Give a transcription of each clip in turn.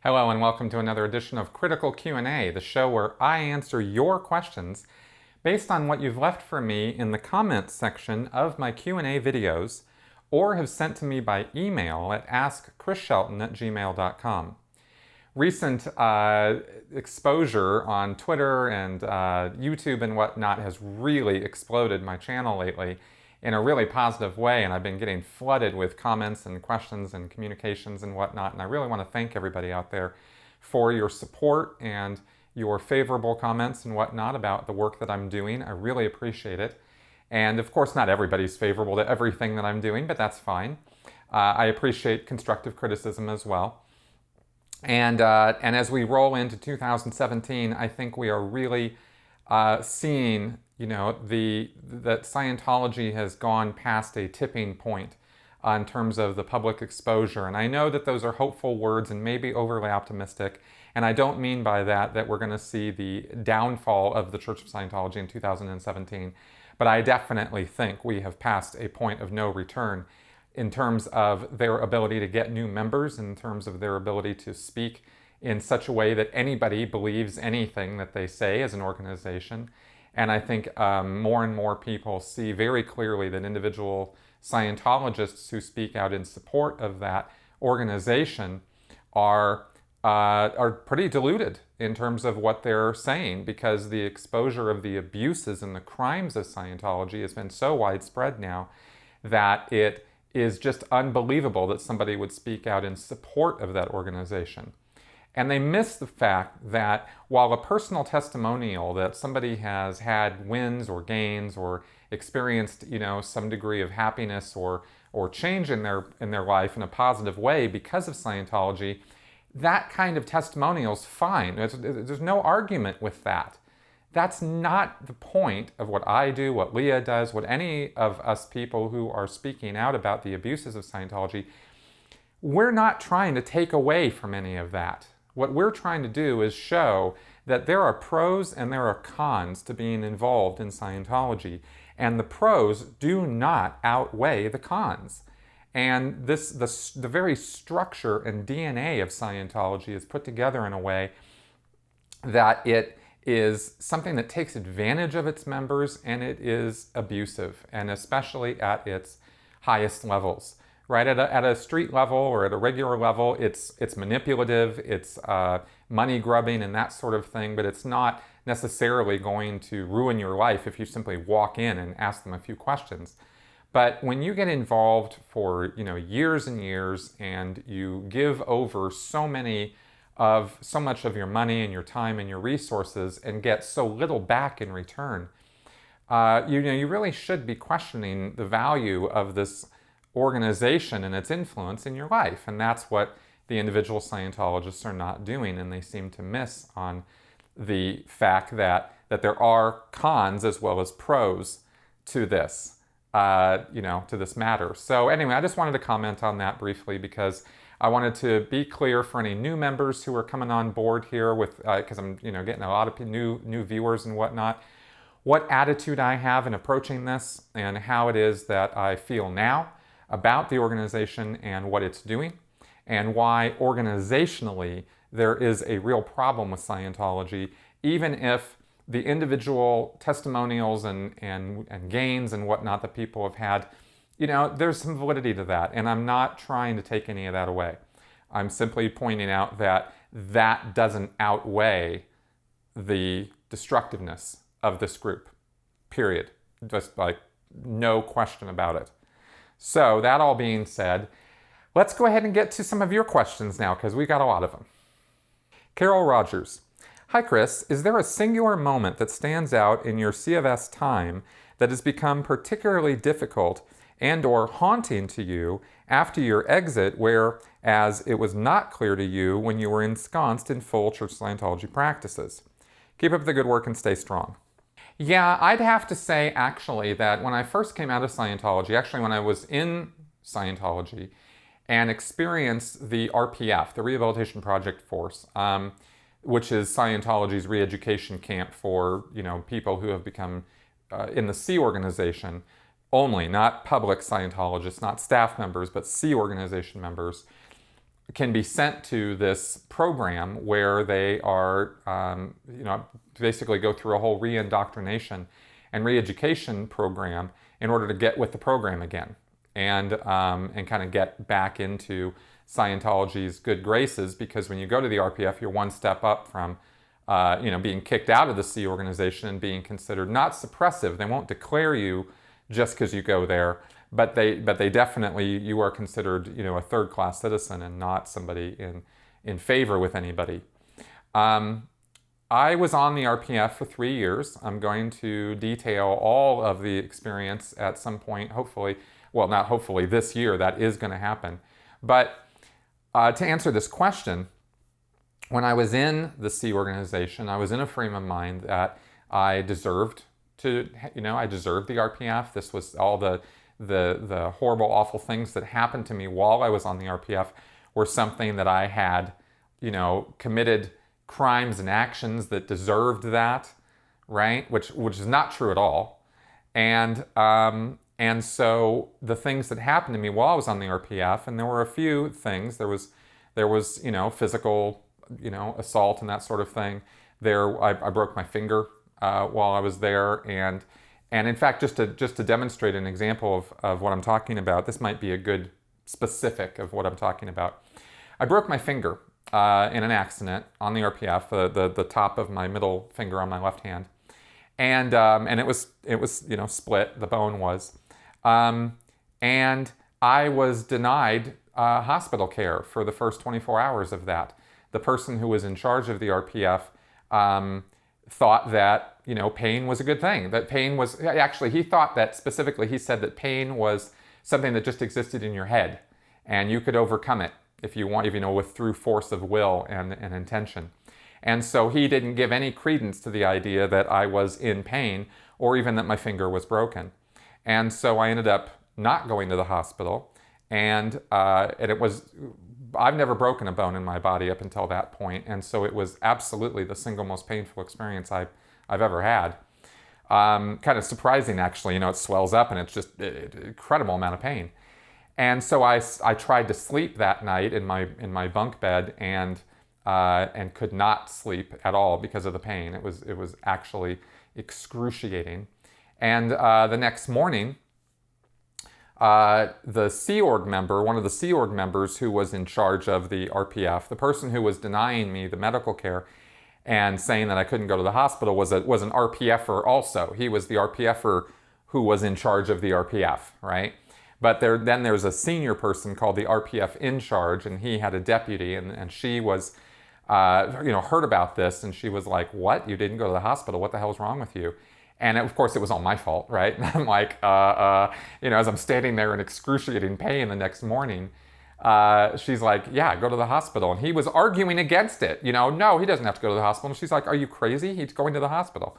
Hello and welcome to another edition of Critical Q&A, the show where I answer your questions based on what you've left for me in the comments section of my Q&A videos or have sent to me by email at askchrisshelton@gmail.com. Recent exposure on Twitter and YouTube and whatnot has really exploded my channel lately in a really positive way, and I've been getting flooded with comments and questions and communications and whatnot, and I really want to thank everybody out there for your support and your favorable comments and whatnot about the work that I'm doing. I really appreciate it. And of course, not everybody's favorable to everything that I'm doing, but that's fine. I appreciate constructive criticism as well. And as we roll into 2017, I think we are really seeing, that Scientology has gone past a tipping point in terms of the public exposure. And I know that those are hopeful words and maybe overly optimistic. And I don't mean by that we're going to see the downfall of the Church of Scientology in 2017. But I definitely think we have passed a point of no return in terms of their ability to get new members, in terms of their ability to speak in such a way that anybody believes anything that they say as an organization. And I think more and more people see very clearly that individual Scientologists who speak out in support of that organization are pretty diluted in terms of what they're saying, because the exposure of the abuses and the crimes of Scientology has been so widespread now that it is just unbelievable that somebody would speak out in support of that organization. And they miss the fact that while a personal testimonial that somebody has had wins or gains or experienced, some degree of happiness or change in their life in a positive way because of Scientology, that kind of testimonial is fine. There's no argument with that. That's not the point of what I do, what Leah does, what any of us people who are speaking out about the abuses of Scientology. We're not trying to take away from any of that. What we're trying to do is show that there are pros and there are cons to being involved in Scientology. And the pros do not outweigh the cons. And the very structure and DNA of Scientology is put together in a way that it is something that takes advantage of its members, and it is abusive, and especially at its highest levels. Right, at a street level or at a regular level, it's manipulative, it's money grubbing and that sort of thing, but it's not necessarily going to ruin your life if you simply walk in and ask them a few questions. But when you get involved for years and years, and you give over so much of your money and your time and your resources and get so little back in return, you really should be questioning the value of this organization and its influence in your life. And that's what the individual Scientologists are not doing, and they seem to miss on the fact that there are cons as well as pros to this, to this matter. So anyway, I just wanted to comment on that briefly because I wanted to be clear for any new members who are coming on board here with, because I'm getting a lot of new viewers and whatnot, what attitude I have in approaching this and how it is that I feel now about the organization and what it's doing, and why organizationally there is a real problem with Scientology, even if the individual testimonials and gains and whatnot that people have had, there's some validity to that, and I'm not trying to take any of that away. I'm simply pointing out that that doesn't outweigh the destructiveness of this group, period. Just like no question about it. So that all being said, let's go ahead and get to some of your questions now, because we got a lot of them. Carol Rogers. Hi Chris, is there a singular moment that stands out in your C of S time that has become particularly difficult and or haunting to you after your exit, whereas it was not clear to you when you were ensconced in full Church Scientology practices? Keep up the good work and stay strong. Yeah, I'd have to say actually that when I first came out of Scientology, actually when I was in Scientology and experienced the RPF, the Rehabilitation Project Force, which is Scientology's re-education camp for people who have become in the C organization only, not public Scientologists, not staff members, but C organization members, can be sent to this program where they are, basically go through a whole re-indoctrination and re-education program in order to get with the program again and kind of get back into Scientology's good graces. Because when you go to the RPF, you're one step up from being kicked out of the Sea organization and being considered not suppressive. They won't declare you just because you go there, but they definitely, you are considered, a third-class citizen and not somebody in favor with anybody. I was on the RPF for 3 years. I'm going to detail all of the experience at some point, hopefully. Well, not hopefully, this year. That is going to happen. But to answer this question, when I was in the Sea organization, I was in a frame of mind that I deserved I deserved the RPF. This was all the horrible, awful things that happened to me while I was on the RPF were something that I had, committed crimes and actions that deserved that, right? Which is not true at all. And so the things that happened to me while I was on the RPF, and there were a few things. There was physical, assault and that sort of thing. I broke my finger while I was there, and in fact, just to demonstrate an example of what I'm talking about, this might be a good specific of what I'm talking about. I broke my finger in an accident on the RPF, the top of my middle finger on my left hand, and it was split. The bone was, and I was denied hospital care for the first 24 hours of that. The person who was in charge of the RPF thought that pain was a good thing. That pain was actually, he thought that specifically. He said that pain was something that just existed in your head, and you could overcome it if you want, through force of will and intention. And so he didn't give any credence to the idea that I was in pain or even that my finger was broken. And so I ended up not going to the hospital, and it was, I've never broken a bone in my body up until that point, and so it was absolutely the single most painful experience I've ever had. Kind of surprising, actually. It swells up and it's just an incredible amount of pain. And so I tried to sleep that night in my bunk bed and could not sleep at all because of the pain. It was actually excruciating. And the next morning, the Sea Org member, one of the Sea Org members who was in charge of the RPF, the person who was denying me the medical care and saying that I couldn't go to the hospital, was an RPFer also. He was the RPFer who was in charge of the RPF, right? But then there's a senior person called the RPF in charge, and he had a deputy, and she was, heard about this, and she was like, "What? You didn't go to the hospital? What the hell is wrong with you?" And of course, it was all my fault, right? And I'm like, as I'm standing there in excruciating pain the next morning, she's like, "Yeah, go to the hospital." And he was arguing against it. No, he doesn't have to go to the hospital. And she's like, "Are you crazy? He's going to the hospital."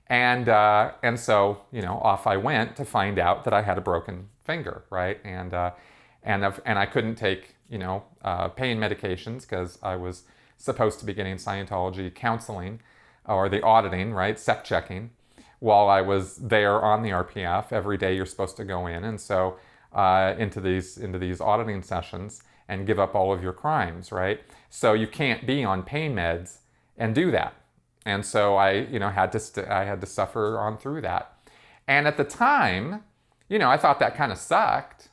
And so, off I went to find out that I had a broken finger, right? And I couldn't take, pain medications because I was supposed to be getting Scientology counseling or the auditing, right? Sec checking while I was there on the RPF. Every day you're supposed to go in, and so into these auditing sessions and give up all of your crimes, right? So you can't be on pain meds and do that. And so I had to suffer on through that. And at the time, I thought that kind of sucked.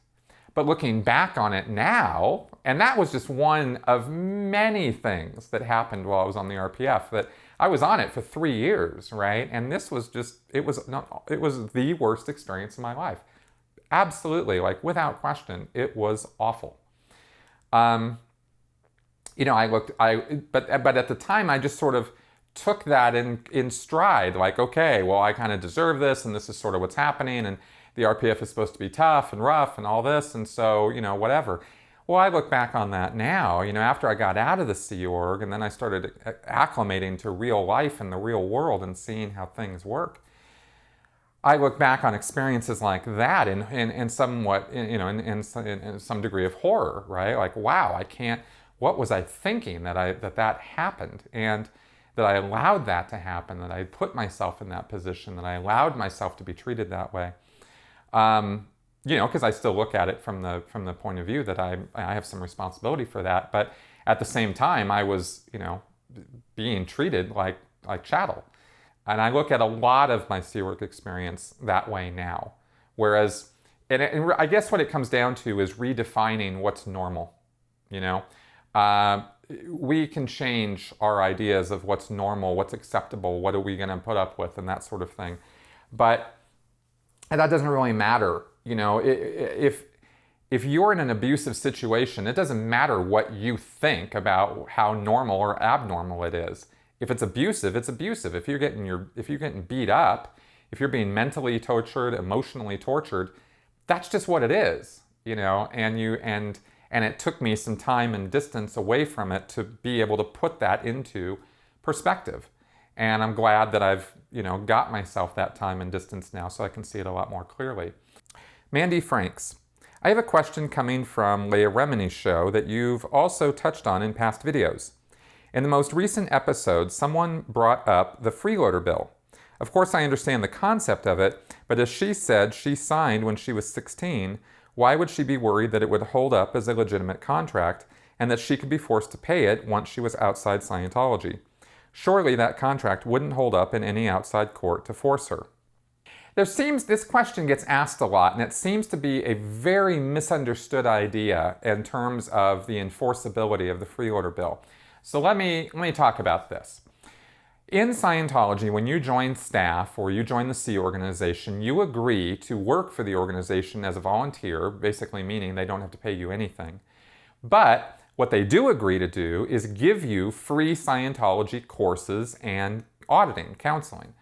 But looking back on it now, and that was just one of many things that happened while I was on the RPF, that I was on it for 3 years, right? And this was it was the worst experience of my life. Absolutely, without question, it was awful. But at the time I just sort of took that in stride, okay, well, I kind of deserve this, and this is sort of what's happening, and the RPF is supposed to be tough and rough and all this, and so, whatever. Well, I look back on that now, after I got out of the Sea Org, and then I started acclimating to real life and the real world and seeing how things work. I look back on experiences like that in somewhat, in some degree of horror, right? Wow, what was I thinking that happened? And that I allowed that to happen, that I put myself in that position, that I allowed myself to be treated that way. because I still look at it from the point of view that I have some responsibility for that. But at the same time, I was, being treated like chattel. And I look at a lot of my Sea Org experience that way now. Whereas, and I guess what it comes down to is redefining what's normal. We can change our ideas of what's normal, what's acceptable, what are we going to put up with, and that sort of thing. And that doesn't really matter. If you're in an abusive situation, it doesn't matter what you think about how normal or abnormal it is. If it's abusive, it's abusive. If you're getting beat up, if you're being mentally tortured, emotionally tortured, that's just what it is, and it took me some time and distance away from it to be able to put that into perspective. And I'm glad that I've, got myself that time and distance now so I can see it a lot more clearly. Mandy Franks, I have a question coming from Leah Remini's show that you've also touched on in past videos. In the most recent episode, someone brought up the freeloader bill. Of course, I understand the concept of it, but as she said she signed when she was 16, why would she be worried that it would hold up as a legitimate contract and that she could be forced to pay it once she was outside Scientology? Surely that contract wouldn't hold up in any outside court to force her. This question gets asked a lot, and it seems to be a very misunderstood idea in terms of the enforceability of the freeloader bill. So let me talk about this. In Scientology, when you join staff or you join the Sea organization, you agree to work for the organization as a volunteer, basically meaning they don't have to pay you anything. But what they do agree to do is give you free Scientology courses and auditing, counseling.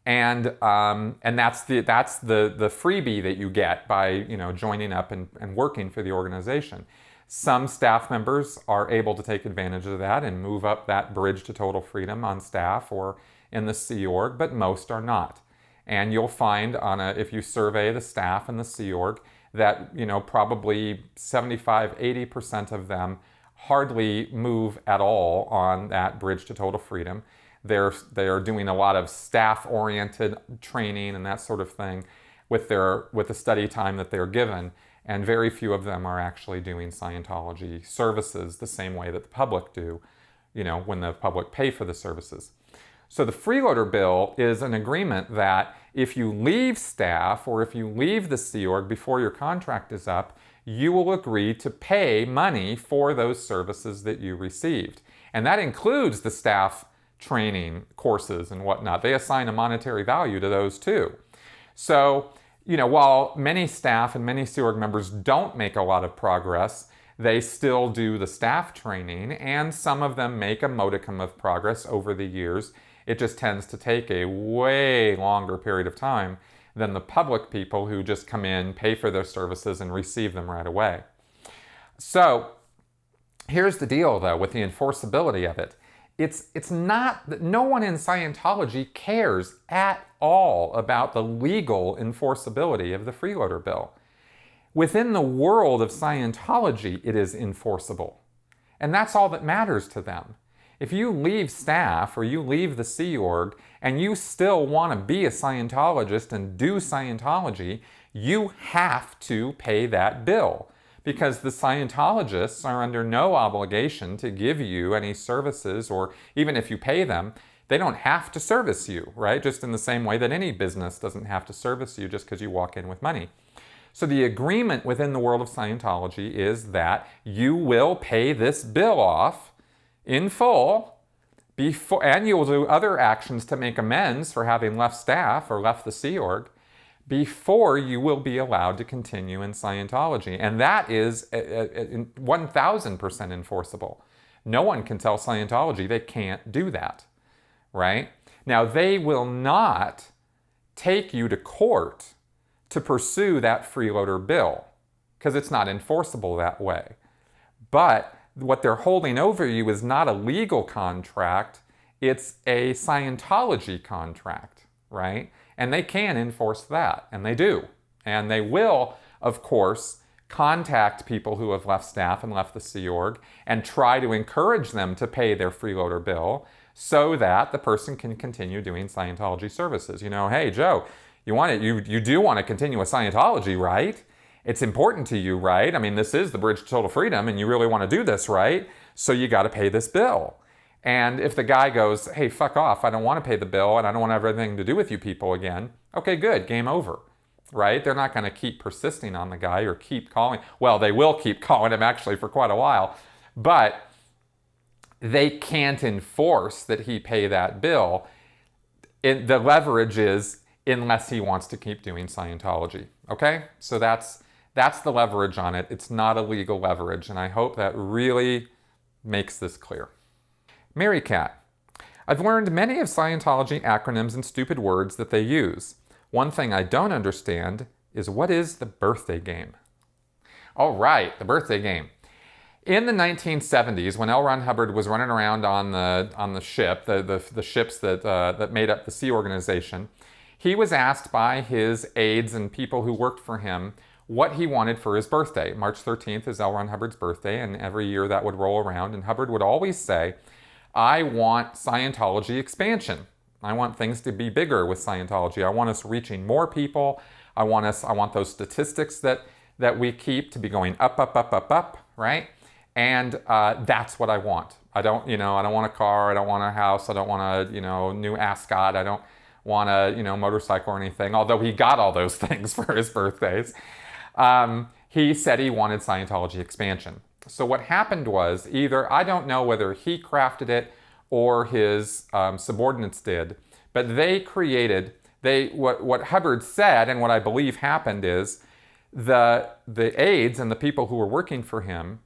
And that's the freebie that you get by joining up and working for the organization. Some staff members are able to take advantage of that and move up that bridge to total freedom on staff or in the Sea Org, but most are not. And you'll find if you survey the staff in the Sea Org that probably 75–80% of them hardly move at all on that bridge to total freedom. They are doing a lot of staff-oriented training and that sort of thing with the study time that they're given. And very few of them are actually doing Scientology services the same way that the public do, when the public pay for the services. So the freeloader bill is an agreement that if you leave staff or if you leave the Sea Org before your contract is up, you will agree to pay money for those services that you received. And that includes the staff training courses and whatnot. They assign a monetary value to those too. So, while many staff and many Sea Org members don't make a lot of progress, they still do the staff training, and some of them make a modicum of progress over the years. It just tends to take a way longer period of time than the public people who just come in, pay for their services, and receive them right away. So here's the deal, though, with the enforceability of it. It's not that no one in Scientology cares at all about the legal enforceability of the freeloader bill. Within the world of Scientology, it is enforceable. And that's all that matters to them. If you leave staff or you leave the Sea Org and you still want to be a Scientologist and do Scientology, you have to pay that bill. Because the Scientologists are under no obligation to give you any services, or even if you pay them, they don't have to service you, right? Just in the same way that any business doesn't have to service you just because you walk in with money. So the agreement within the world of Scientology is that you will pay this bill off in full before, and you will do other actions to make amends for having left staff or left the Sea Org, before you will be allowed to continue in Scientology. And that is 1,000% enforceable. No one can tell Scientology they can't do that, right? Now, they will not take you to court to pursue that freeloader bill because it's not enforceable that way. But what they're holding over you is not a legal contract, it's a Scientology contract, right? And they can enforce that, and they do. And they will, of course, contact people who have left staff and left the Sea Org and try to encourage them to pay their freeloader bill so that the person can continue doing Scientology services. Hey, Joe, you do want to continue with Scientology, right? It's important to you, right? I mean, this is the bridge to total freedom and you really want to do this, right? So you got to pay this bill. And if the guy goes, hey, fuck off, I don't want to pay the bill and I don't want to have anything to do with you people again, okay, good, game over, right? They're not going to keep persisting on the guy or keep calling. Well, they will keep calling him actually for quite a while, but they can't enforce that he pay that bill. The leverage is unless he wants to keep doing Scientology, okay? So that's the leverage on it. It's not a legal leverage, and I hope that really makes this clear. Mary Cat. I've learned many of Scientology acronyms and stupid words that they use. One thing I don't understand is what is the birthday game? All right, the birthday game. In the 1970s, when L. Ron Hubbard was running around on the ship, the ships that made up the Sea Organization, he was asked by his aides and people who worked for him what he wanted for his birthday. March 13th is L. Ron Hubbard's birthday, and every year that would roll around, and Hubbard would always say, I want Scientology expansion. I want things to be bigger with Scientology. I want us reaching more people. I want those statistics that we keep to be going up, up, up, up, up, right? And that's what I want. I don't want a car. I don't want a house. I don't want a, new ascot. I don't want a, motorcycle or anything. Although he got all those things for his birthdays. He said he wanted Scientology expansion. So what happened was either, I don't know whether he crafted it or his subordinates did, but what Hubbard said and what I believe happened is the aides and the people who were working for him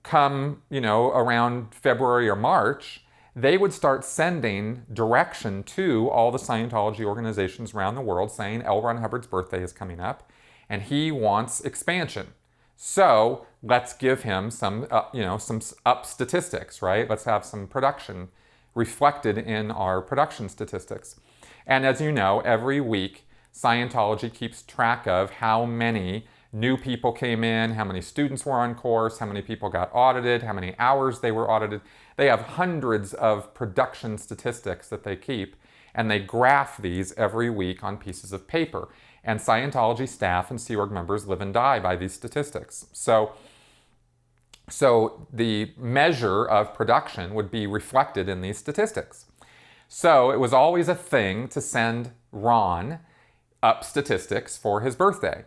come, around February or March, they would start sending direction to all the Scientology organizations around the world saying L. Ron Hubbard's birthday is coming up and he wants expansion. So let's give him some up statistics, right? Let's have some production reflected in our production statistics. And as you know, every week Scientology keeps track of how many new people came in, how many students were on course, how many people got audited, how many hours they were audited. They have hundreds of production statistics that they keep, and they graph these every week on pieces of paper. And Scientology staff and Sea Org members live and die by these statistics. So the measure of production would be reflected in these statistics. So it was always a thing to send Ron up statistics for his birthday.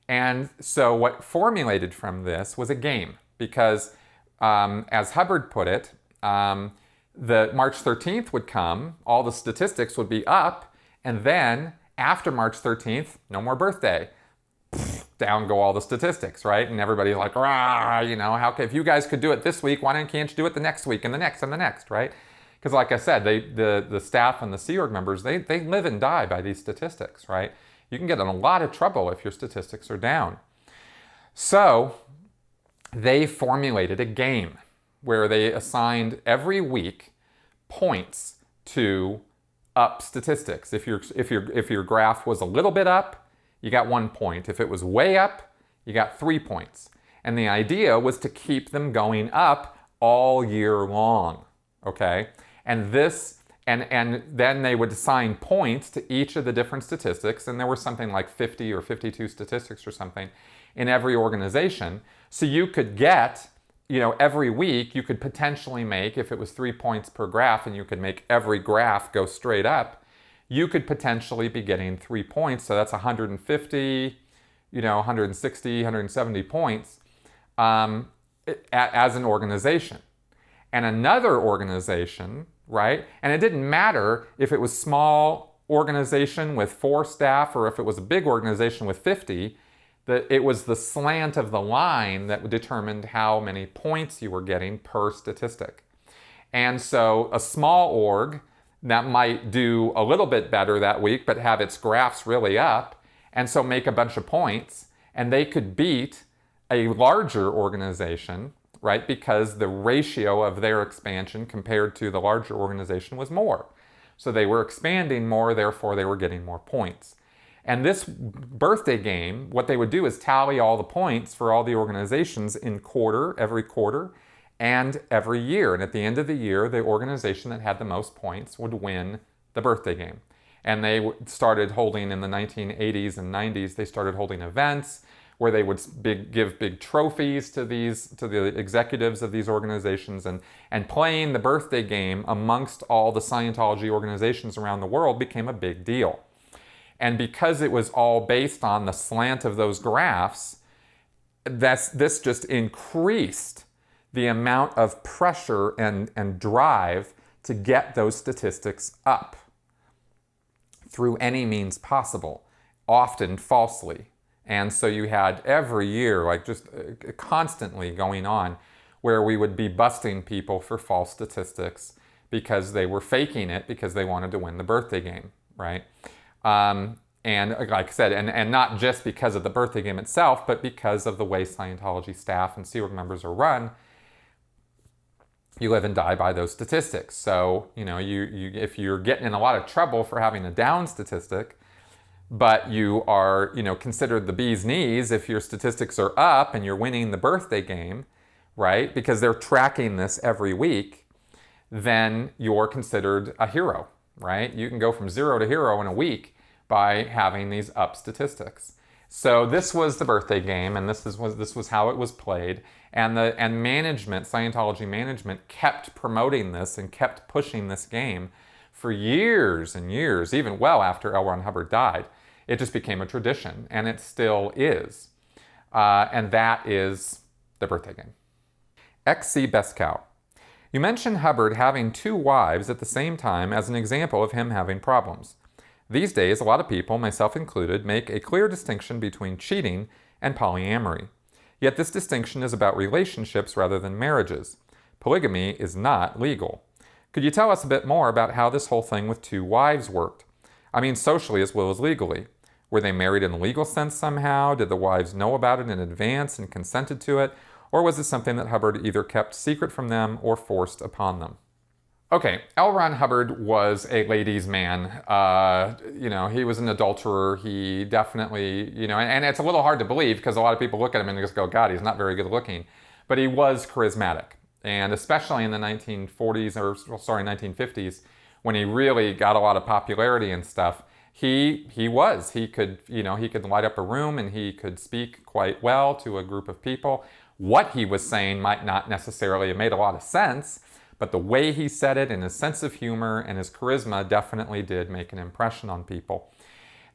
And so what formulated from this was a game because, as Hubbard put it, the March 13th would come, all the statistics would be up, and then after March 13th, no more birthday. Down go all the statistics, right? And everybody's like, rah, if you guys could do it this week, can't you do it the next week and the next and the next, right? Because like I said, the staff and the Sea Org members, they live and die by these statistics, right? You can get in a lot of trouble if your statistics are down. So they formulated a game where they assigned every week points to up statistics. If your graph was a little bit up, you got 1 point. If it was way up, you got 3 points. And the idea was to keep them going up all year long, okay? And then they would assign points to each of the different statistics, and there were something like 50 or 52 statistics or something in every organization. So you could get, every week you could potentially make, if it was 3 points per graph and you could make every graph go straight up, you could potentially be getting 3 points. So that's 150, 160, 170 points as an organization. And another organization, right? And it didn't matter if it was small organization with 4 staff or if it was a big organization with 50, that it was the slant of the line that determined how many points you were getting per statistic. And so a small org that might do a little bit better that week but have its graphs really up and so make a bunch of points, and they could beat a larger organization, right? Because the ratio of their expansion compared to the larger organization was more. So they were expanding more, therefore they were getting more points. And this birthday game, what they would do is tally all the points for all the organizations in every quarter, and every year. And at the end of the year, the organization that had the most points would win the birthday game. And they started holding in the 1980s and 90s, they started holding events where they would give big trophies to the executives of these organizations, and playing the birthday game amongst all the Scientology organizations around the world became a big deal. And because it was all based on the slant of those graphs, this just increased the amount of pressure and drive to get those statistics up through any means possible, often falsely. And so you had every year, like just constantly going on, where we would be busting people for false statistics because they were faking it because they wanted to win the birthday game, right? And like I said, and not just because of the birthday game itself, but because of the way Scientology staff and Sea Org members are run. You live and die by those statistics. So, if you're getting in a lot of trouble for having a down statistic, but you are, considered the bee's knees if your statistics are up and you're winning the birthday game, right? Because they're tracking this every week, then you're considered a hero, right? You can go from 0 to hero in a week by having these up statistics. So this was the birthday game, and this was how it was played. And management, Scientology management, kept promoting this and kept pushing this game for years and years, even well after L. Ron Hubbard died. It just became a tradition, and it still is. And that is the birthday game. XC Best Cow. You mentioned Hubbard having 2 wives at the same time as an example of him having problems. These days, a lot of people, myself included, make a clear distinction between cheating and polyamory. Yet this distinction is about relationships rather than marriages. Polygamy is not legal. Could you tell us a bit more about how this whole thing with 2 wives worked? I mean socially as well as legally. Were they married in a legal sense somehow? Did the wives know about it in advance and consented to it? Or was it something that Hubbard either kept secret from them or forced upon them? Okay, L. Ron Hubbard was a ladies' man. He was an adulterer. He definitely, and it's a little hard to believe because a lot of people look at him and just go, God, he's not very good looking. But he was charismatic. And especially in the 1950s, when he really got a lot of popularity and stuff, he could light up a room and he could speak quite well to a group of people. What he was saying might not necessarily have made a lot of sense, but the way he said it and his sense of humor and his charisma definitely did make an impression on people.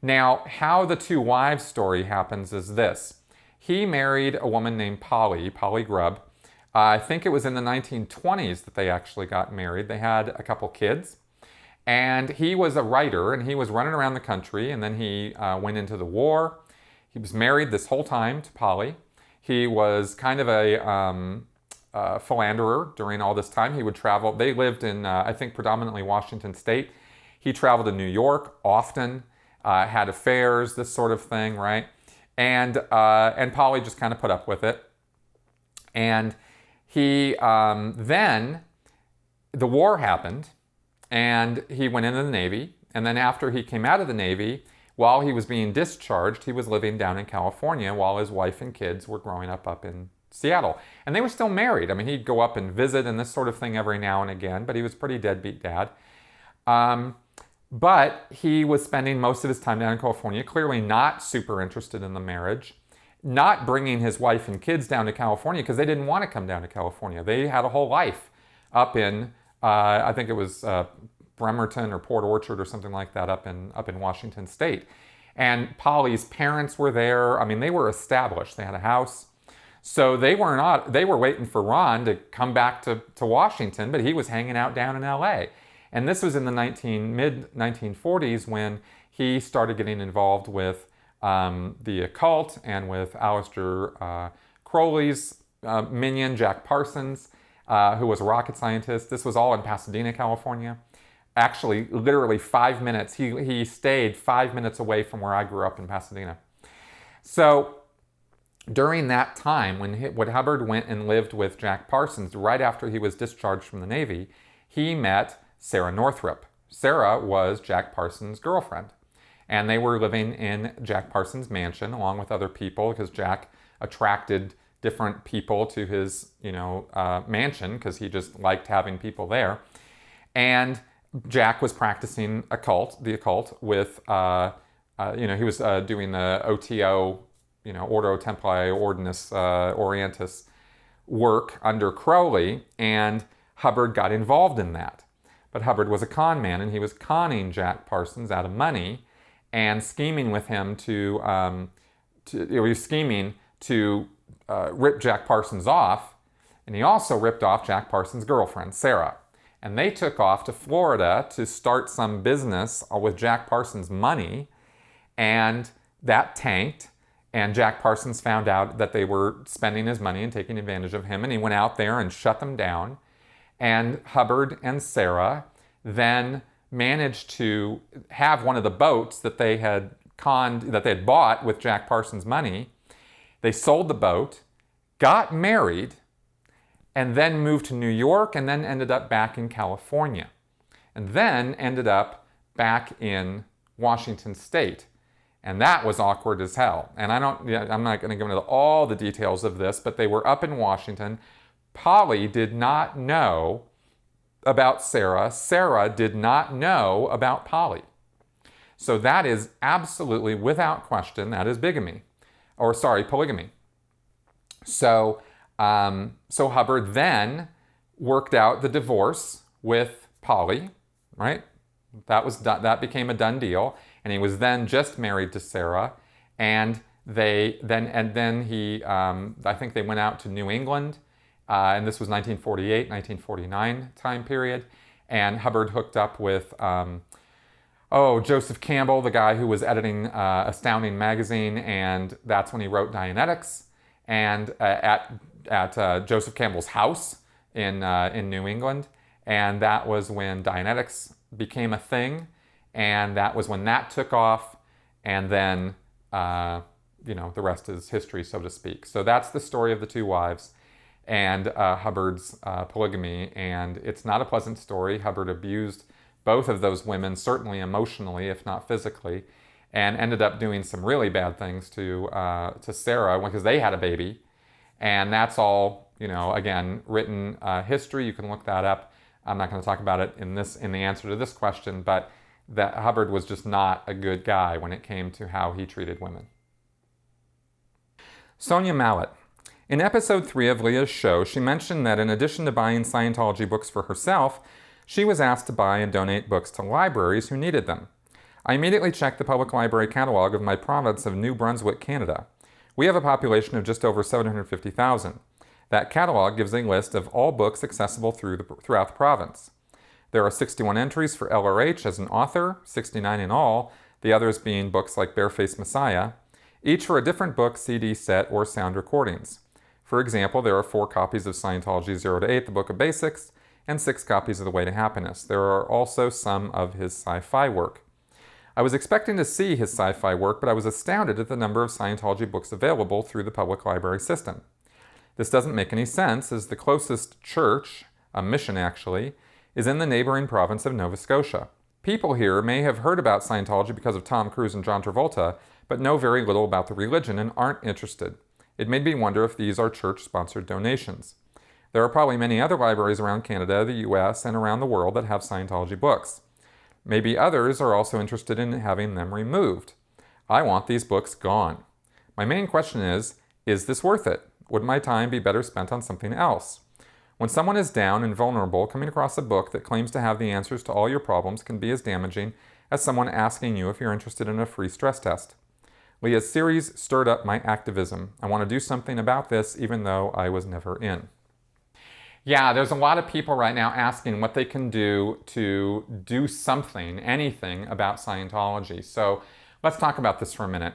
Now, how the 2 wives story happens is this. He married a woman named Polly Grubb. I think it was in the 1920s that they actually got married. They had a couple kids. And he was a writer, and he was running around the country, and then he went into the war. He was married this whole time to Polly. He was kind of a philanderer during all this time. He would travel. They lived in, I think, predominantly Washington State. He traveled to New York often, had affairs, this sort of thing, right? And Polly just kind of put up with it. And he then the war happened, and he went into the Navy. And then after he came out of the Navy, while he was being discharged, he was living down in California while his wife and kids were growing up in Seattle. And they were still married. I mean, he'd go up and visit and this sort of thing every now and again, but he was pretty deadbeat dad. But he was spending most of his time down in California, clearly not super interested in the marriage, not bringing his wife and kids down to California because they didn't want to come down to California. They had a whole life up in, I think it was Bremerton or Port Orchard or something like that up in Washington State. And Polly's parents were there. I mean, they were established. They had a house. So they were waiting for Ron to come back to Washington, but he was hanging out down in LA. And this was in the mid-1940s when he started getting involved with the occult and with Aleister Crowley's minion, Jack Parsons, who was a rocket scientist. This was all in Pasadena, California. Actually, literally 5 minutes. He stayed 5 minutes away from where I grew up in Pasadena. So during that time, when Hubbard went and lived with Jack Parsons, right after he was discharged from the Navy, he met Sarah Northrup. Sarah was Jack Parsons' girlfriend. And they were living in Jack Parsons' mansion along with other people because Jack attracted different people to his, mansion because he just liked having people there. And Jack was practicing the occult with, he was doing the OTO Ordo Templi Orientis work under Crowley, and Hubbard got involved in that. But Hubbard was a con man, and he was conning Jack Parsons out of money and scheming with him he was scheming to rip Jack Parsons off, and he also ripped off Jack Parsons' girlfriend, Sarah. And they took off to Florida to start some business with Jack Parsons' money, and that tanked, and Jack Parsons found out that they were spending his money and taking advantage of him, and he went out there and shut them down. And Hubbard and Sarah then managed to have one of the boats that they had bought with Jack Parsons' money. They sold the boat, got married, and then moved to New York, and then ended up back in California, and then ended up back in Washington State. And that was awkward as hell. And I'm not going to go into all the details of this, but they were up in Washington. Polly did not know about Sarah. Sarah did not know about Polly. So that is absolutely, without question, that is polygamy. So Hubbard then worked out the divorce with Polly, right? That became a done deal, and he was then just married to Sarah, and I think they went out to New England, and this was 1948, 1949 time period, and Hubbard hooked up with Joseph Campbell, the guy who was editing Astounding magazine, and that's when he wrote Dianetics, and at Joseph Campbell's house in New England, and that was when Dianetics became a thing, and that was when that took off, and then the rest is history, so to speak. So that's the story of the two wives and Hubbard's polygamy, and it's not a pleasant story. Hubbard abused both of those women, certainly emotionally, if not physically, and ended up doing some really bad things to Sarah because they had a baby, and that's all again written history. You can look that up. I'm not going to talk about it in the answer to this question, but that Hubbard was just not a good guy when it came to how he treated women. Sonia Mallett. In episode 3 of Leah's show, she mentioned that in addition to buying Scientology books for herself, she was asked to buy and donate books to libraries who needed them. I immediately checked the public library catalog of my province of New Brunswick, Canada. We have a population of just over 750,000. That catalog gives a list of all books accessible throughout the province. There are 61 entries for LRH as an author, 69 in all, the others being books like Barefaced Messiah, each for a different book, CD set, or sound recordings. For example, there are 4 copies of Scientology 0 to 8, the Book of Basics, and 6 copies of The Way to Happiness. There are also some of his sci-fi work. I was expecting to see his sci-fi work, but I was astounded at the number of Scientology books available through the public library system. This doesn't make any sense, as the closest church, a mission actually, is in the neighboring province of Nova Scotia. People here may have heard about Scientology because of Tom Cruise and John Travolta, but know very little about the religion and aren't interested. It made me wonder if these are church-sponsored donations. There are probably many other libraries around Canada, the US, and around the world that have Scientology books. Maybe others are also interested in having them removed. I want these books gone. My main question is this worth it? Would my time be better spent on something else? When someone is down and vulnerable, coming across a book that claims to have the answers to all your problems can be as damaging as someone asking you if you're interested in a free stress test. Leah's series stirred up my activism. I want to do something about this, even though I was never in. Yeah, there's a lot of people right now asking what they can do to do something, anything about Scientology. So let's talk about this for a minute.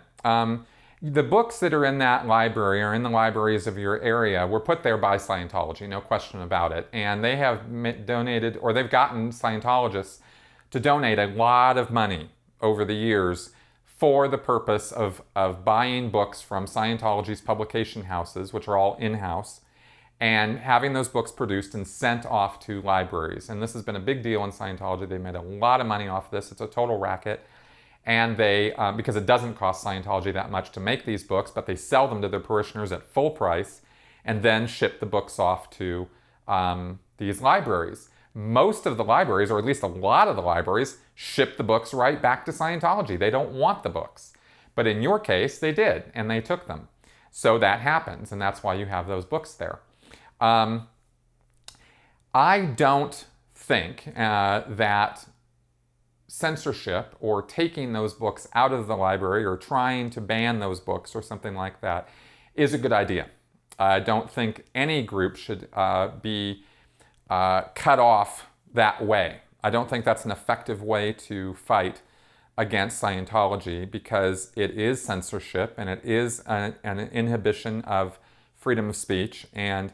The books that are in that library or in the libraries of your area were put there by Scientology, no question about it. And they have donated, or they've gotten Scientologists to donate a lot of money over the years for the purpose of buying books from Scientology's publication houses, which are all in-house, and having those books produced and sent off to libraries. And this has been a big deal in Scientology. They made a lot of money off this. It's a total racket. And they, because it doesn't cost Scientology that much to make these books, but they sell them to their parishioners at full price and then ship the books off to these libraries. Most of the libraries, or at least a lot of the libraries, ship the books right back to Scientology. They don't want the books. But in your case, they did, and they took them. So that happens, and that's why you have those books there. I don't think that censorship or taking those books out of the library or trying to ban those books or something like that is a good idea. I don't think any group should be cut off that way. I don't think that's an effective way to fight against Scientology, because it is censorship and it is an inhibition of freedom of speech, and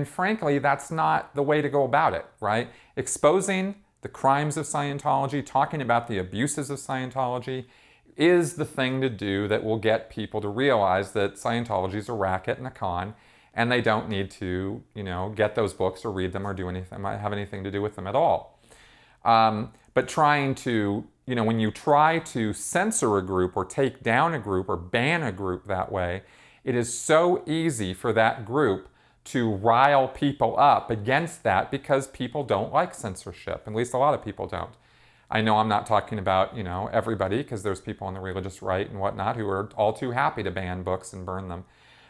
frankly, that's not the way to go about it, right? Exposing the crimes of Scientology, talking about the abuses of Scientology, is the thing to do that will get people to realize that Scientology is a racket and a con, and they don't need to, get those books or read them or do anything, have anything to do with them at all. But trying to, when you try to censor a group or take down a group or ban a group that way, it is so easy for that group to rile people up against that, because people don't like censorship. At least a lot of people don't. I know I'm not talking about, everybody, because there's people on the religious right and whatnot who are all too happy to ban books and burn them.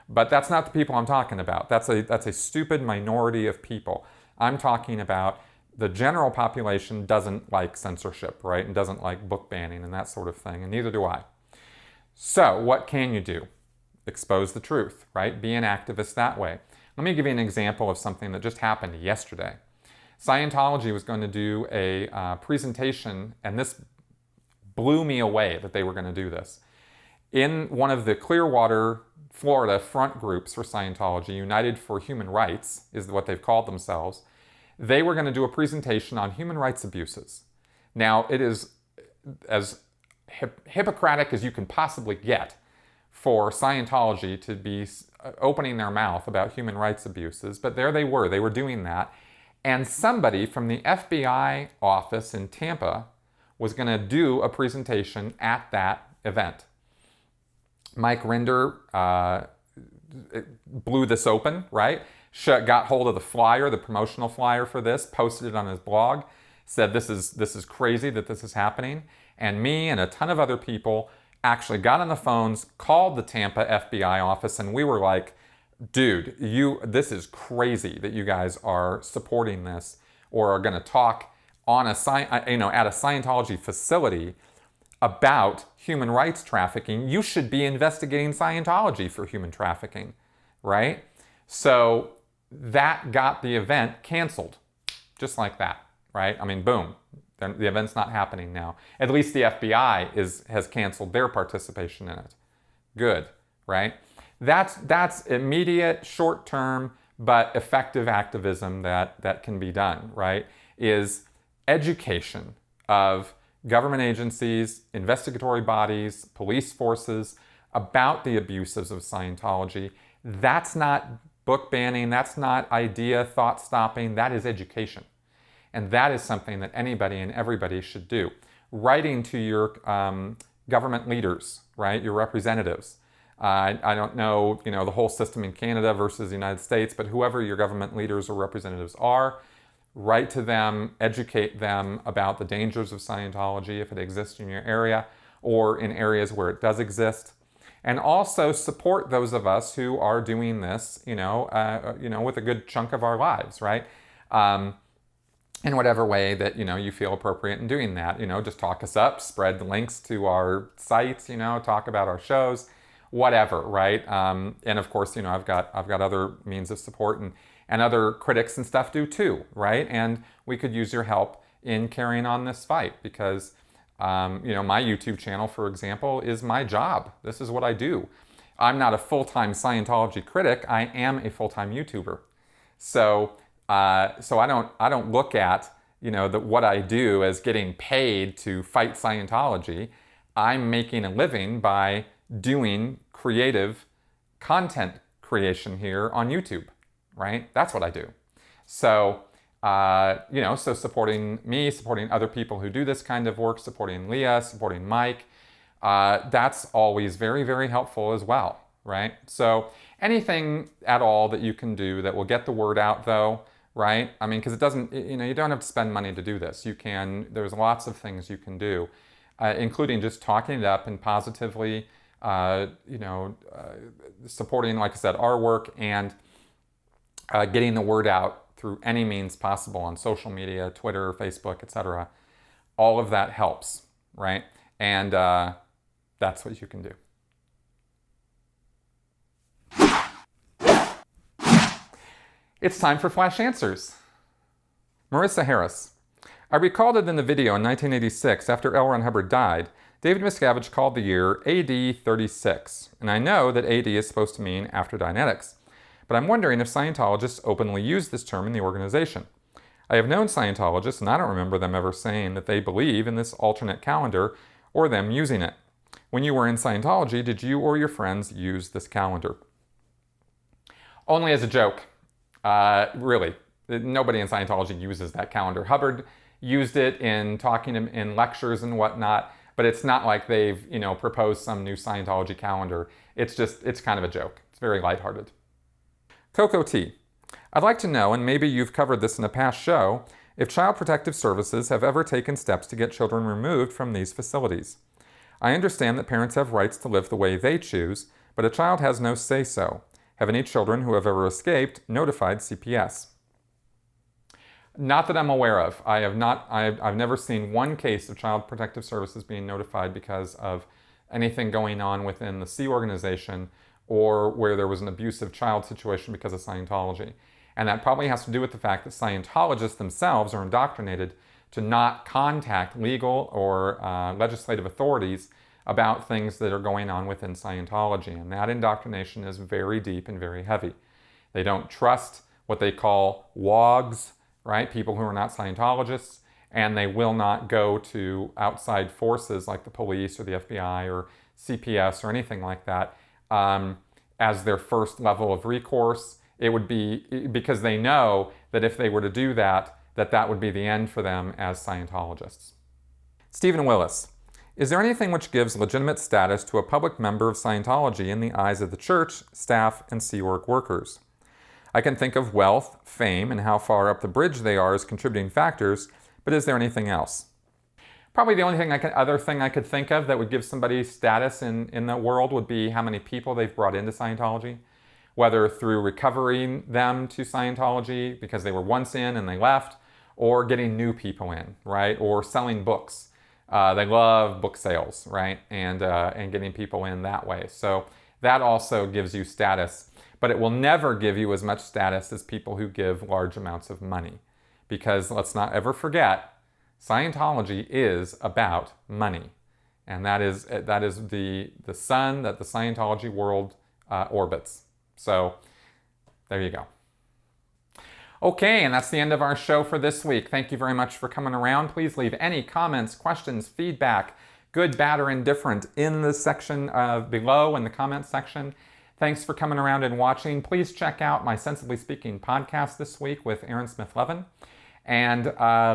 But that's not the people I'm talking about. That's a stupid minority of people. I'm talking about the general population doesn't like censorship, right? And doesn't like book banning and that sort of thing, and neither do I. So what can you do? Expose the truth, right? Be an activist that way. Let me give you an example of something that just happened yesterday. Scientology was going to do a presentation, and this blew me away that they were going to do this. In one of the Clearwater, Florida front groups for Scientology, United for Human Rights is what they've called themselves, they were going to do a presentation on human rights abuses. Now, it is as Hippocratic as you can possibly get for Scientology to be opening their mouth about human rights abuses, but there they were doing that. And somebody from the FBI office in Tampa was going to do a presentation at that event. Mike Rinder blew this open, right? Got hold of the flyer, the promotional flyer for this, posted it on his blog, said this is crazy that this is happening. And me and a ton of other people actually got on the phones, called the Tampa FBI office, and we were like, dude, this is crazy that you guys are supporting this or are going to talk on at a Scientology facility about human rights trafficking. You should be investigating Scientology for human trafficking, right? So that got the event canceled, just like that, right? I mean, boom, the event's not happening now. At least the FBI has canceled their participation in it. Good, right? That's immediate, short-term, but effective activism that can be done, right? Is education of government agencies, investigatory bodies, police forces about the abuses of Scientology. That's not book banning, that's not thought stopping, that is education. And that is something that anybody and everybody should do. Writing to your government leaders, right, your representatives. I don't know, the whole system in Canada versus the United States, but whoever your government leaders or representatives are, write to them, educate them about the dangers of Scientology if it exists in your area or in areas where it does exist. And also support those of us who are doing this, with a good chunk of our lives, right? In whatever way that, you feel appropriate in doing that. Just talk us up, spread the links to our sites, talk about our shows, whatever, right? And of course, I've got other means of support and other critics and stuff do too, right? And we could use your help in carrying on this fight because, my YouTube channel, for example, is my job. This is what I do. I'm not a full-time Scientology critic. I am a full-time YouTuber. So I don't look at, what I do as getting paid to fight Scientology. I'm making a living by doing creative content creation here on YouTube, right? That's what I do. So, so supporting me, supporting other people who do this kind of work, supporting Leah, supporting Mike, that's always very, very helpful as well, right? So anything at all that you can do that will get the word out though, right? I mean, because it doesn't, you don't have to spend money to do this. There's lots of things you can do. including just talking it up and positively, supporting, like I said, our work and getting the word out through any means possible on social media, Twitter, Facebook, etc. All of that helps, right? And that's what you can do. It's time for Flash Answers. Marissa Harris. I recalled it in the video in 1986 after L. Ron Hubbard died. David Miscavige called the year AD 36, and I know that AD is supposed to mean after Dianetics, but I'm wondering if Scientologists openly use this term in the organization. I have known Scientologists, and I don't remember them ever saying that they believe in this alternate calendar or them using it. When you were in Scientology, did you or your friends use this calendar? Only as a joke. Really. Nobody in Scientology uses that calendar. Hubbard used it in talking in lectures and whatnot, but it's not like they've, proposed some new Scientology calendar. It's kind of a joke. It's very lighthearted. Coco T. I'd like to know, and maybe you've covered this in a past show, if Child Protective Services have ever taken steps to get children removed from these facilities. I understand that parents have rights to live the way they choose, but a child has no say-so. Have any children who have ever escaped notified CPS? Not that I'm aware of. I've never seen one case of Child Protective Services being notified because of anything going on within the C organization or where there was an abusive child situation because of Scientology. And that probably has to do with the fact that Scientologists themselves are indoctrinated to not contact legal or legislative authorities about things that are going on within Scientology. And that indoctrination is very deep and very heavy. They don't trust what they call WOGs, right? People who are not Scientologists, and they will not go to outside forces like the police or the FBI or CPS or anything like that as their first level of recourse. It would be because they know that if they were to do that, that would be the end for them as Scientologists. Stephen Willis. Is there anything which gives legitimate status to a public member of Scientology in the eyes of the church, staff, and Sea Org workers? I can think of wealth, fame, and how far up the bridge they are as contributing factors, but is there anything else? Probably the only other thing I could think of that would give somebody status in the world would be how many people they've brought into Scientology, whether through recovering them to Scientology because they were once in and they left, or getting new people in, right? Or selling books. They love book sales, right? And getting people in that way. So that also gives you status. But it will never give you as much status as people who give large amounts of money. Because let's not ever forget, Scientology is about money. And that is the sun that the Scientology world orbits. So there you go. Okay, and that's the end of our show for this week. Thank you very much for coming around. Please leave any comments, questions, feedback, good, bad, or indifferent in the section below in the comments section. Thanks for coming around and watching. Please check out my Sensibly Speaking podcast this week with Aaron Smith-Levin. And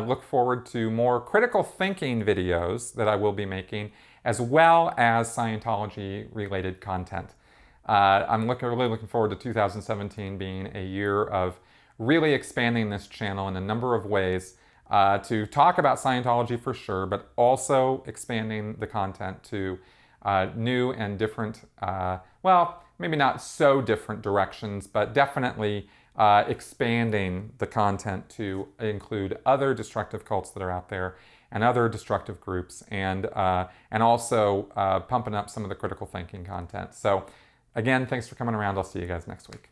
look forward to more critical thinking videos that I will be making, as well as Scientology-related content. I'm really looking forward to 2017 being a year of really expanding this channel in a number of ways to talk about Scientology for sure, but also expanding the content to new and different, well, maybe not so different directions, but definitely expanding the content to include other destructive cults that are out there and other destructive groups, and also pumping up some of the critical thinking content. So again, thanks for coming around. I'll see you guys next week.